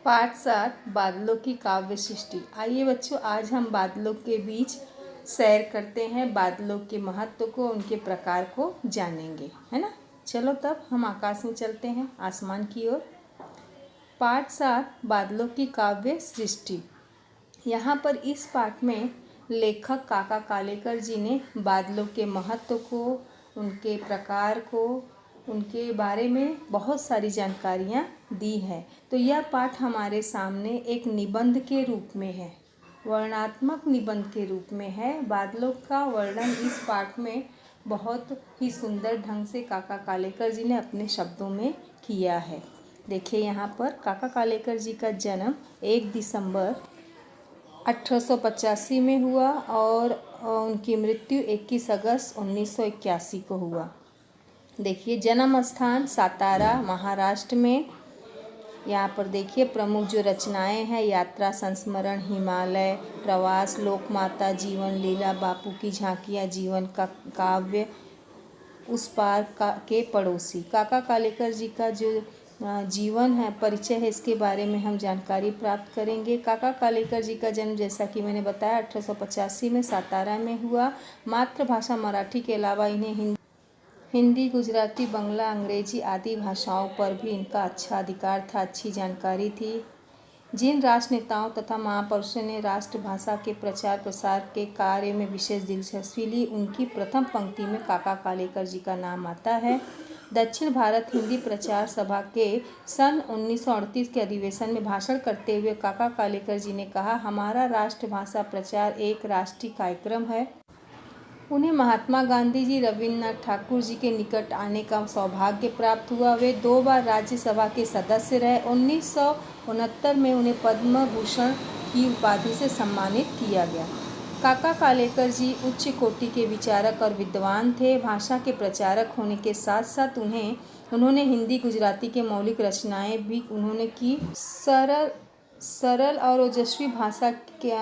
पाठ 7 बादलों की काव्य सृष्टि। आइए बच्चों, आज हम बादलों के बीच सैर करते हैं, बादलों के महत्व को, उनके प्रकार को जानेंगे, है ना। चलो तब हम आकाश में चलते हैं, आसमान की ओर। पाठ 7 बादलों की काव्य सृष्टि। यहाँ पर इस पाठ में लेखक काका कालेकर जी ने बादलों के महत्व को, उनके प्रकार को, उनके बारे में बहुत सारी जानकारियाँ दी है। तो यह पाठ हमारे सामने एक निबंध के रूप में है, वर्णनात्मक निबंध के रूप में है। बादलों का वर्णन इस पाठ में बहुत ही सुंदर ढंग से काका कालेकर जी ने अपने शब्दों में किया है। देखिए यहाँ पर काका कालेकर जी का जन्म 1 दिसंबर 1885 में हुआ और उनकी मृत्यु 21 अगस्त 1981 को हुआ। देखिए जन्म स्थान सातारा महाराष्ट्र में। यहाँ पर देखिए प्रमुख जो रचनाएं हैं, यात्रा, संस्मरण, हिमालय, प्रवास, लोकमाता, जीवन लीला, बापू की झांकियाँ, जीवन का काव्य, उस पार के पड़ोसी। काका कालेकर जी का जो जीवन है, परिचय है, इसके बारे में हम जानकारी प्राप्त करेंगे। काका कालेकर जी का जन्म, जैसा कि मैंने बताया, 1885 में सातारा में हुआ। मातृभाषा मराठी के अलावा इन्हें हिंदी, गुजराती, बंगला, अंग्रेजी आदि भाषाओं पर भी इनका अच्छा अधिकार था, अच्छी जानकारी थी। जिन राष्ट्र नेताओं तथा महापुरुषों ने राष्ट्रभाषा के प्रचार प्रसार के कार्य में विशेष दिलचस्पी ली, उनकी प्रथम पंक्ति में काका कालेकर जी का नाम आता है। दक्षिण भारत हिंदी प्रचार सभा के सन 1938 के अधिवेशन में भाषण करते हुए काका कालेकर जी ने कहा, हमारा राष्ट्रभाषा प्रचार एक राष्ट्रीय कार्यक्रम है। उन्हें महात्मा गांधी जी, रविन्द्रनाथ ठाकुर जी के निकट आने का सौभाग्य प्राप्त हुआ। वे 2 बार राज्यसभा के सदस्य रहे। 1969 में उन्हें पद्म भूषण की उपाधि से सम्मानित किया गया। काका कालेकर जी उच्च कोटि के विचारक और विद्वान थे। भाषा के प्रचारक होने के साथ साथ उन्होंने हिंदी, गुजराती के मौलिक रचनाएं भी उन्होंने की। सरल और ओजस्वी भाषा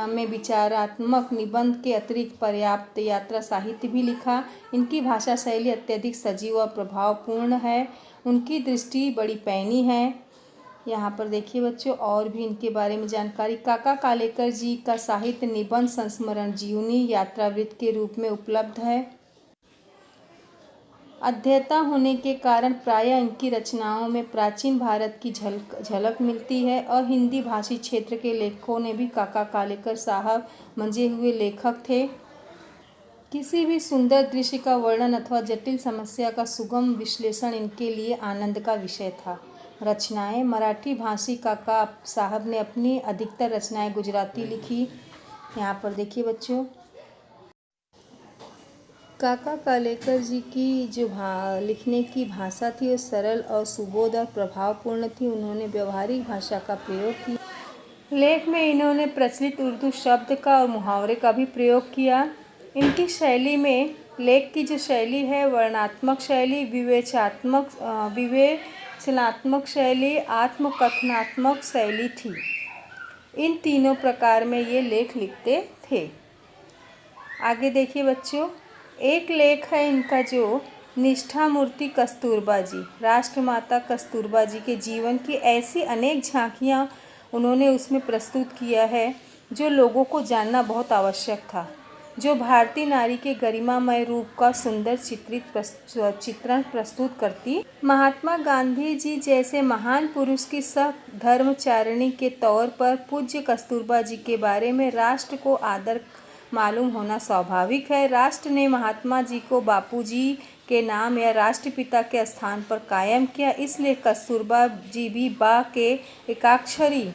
में विचारात्मक निबंध के अतिरिक्त पर्याप्त यात्रा साहित्य भी लिखा। इनकी भाषा शैली अत्यधिक सजीव और प्रभावपूर्ण है। उनकी दृष्टि बड़ी पैनी है। यहाँ पर देखिए बच्चों, और भी इनके बारे में जानकारी। काका कालेकर जी का साहित्य निबंध संस्मरण जीवनी यात्रावृत्त के रूप में उपलब्ध है। अध्येता होने के कारण प्रायः इनकी रचनाओं में प्राचीन भारत की झलक मिलती है और हिंदी भाषी क्षेत्र के लेखकों ने भी काका कालेकर साहब मंझे हुए लेखक थे। किसी भी सुंदर दृश्य का वर्णन अथवा जटिल समस्या का सुगम विश्लेषण इनके लिए आनंद का विषय था। रचनाएं मराठी भाषी काका साहब ने अपनी अधिकतर रचनाएं गुजराती लिखी। यहाँ पर देखिए बच्चों, काका कालेकर जी की जो लिखने की भाषा थी वो सरल और सुबोध और प्रभावपूर्ण थी। उन्होंने व्यवहारिक भाषा का प्रयोग किया। लेख में इन्होंने प्रचलित उर्दू शब्द का और मुहावरे का भी प्रयोग किया। इनकी शैली में, लेख की जो शैली है, वर्णनात्मक शैली, विवेचनात्मक शैली, आत्मकथनात्मक शैली थी। इन तीनों प्रकार में ये लेख लिखते थे। आगे देखिए बच्चों, एक लेख है इनका जो निष्ठा मूर्ति कस्तूरबा जी, राष्ट्रमाता कस्तूरबा जी के जीवन की ऐसी अनेक झांकियाँ उन्होंने उसमें प्रस्तुत किया है जो लोगों को जानना बहुत आवश्यक था, जो भारतीय नारी के गरिमामय रूप का सुंदर चित्रण प्रस्तुत करती। महात्मा गांधी जी जैसे महान पुरुष की धर्मचारिणी के तौर पर पूज्य कस्तूरबा जी के बारे में राष्ट्र को आदर मालूम होना स्वाभाविक है। राष्ट्र ने महात्मा जी को बापू जी के नाम या राष्ट्रपिता के स्थान पर कायम किया, इसलिए कस्तूरबा जी भी बा के एकाक्षरी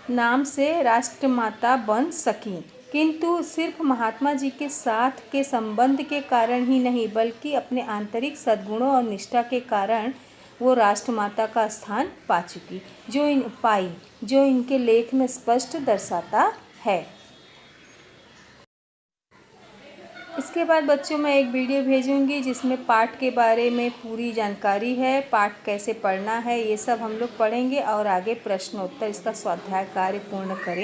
नाम से राष्ट्रमाता बन सकी। किंतु सिर्फ महात्मा जी के साथ के संबंध के कारण ही नहीं, बल्कि अपने आंतरिक सद्गुणों और निष्ठा के कारण वो राष्ट्रमाता का स्थान पा चुकी, जो इनके लेख में स्पष्ट दर्शाता है। इसके बाद बच्चों मैं एक वीडियो भेजूंगी जिसमें पाठ के बारे में पूरी जानकारी है, पाठ कैसे पढ़ना है, ये सब हम लोग पढ़ेंगे और आगे प्रश्नोत्तर, इसका स्वाध्याय कार्य पूर्ण करें।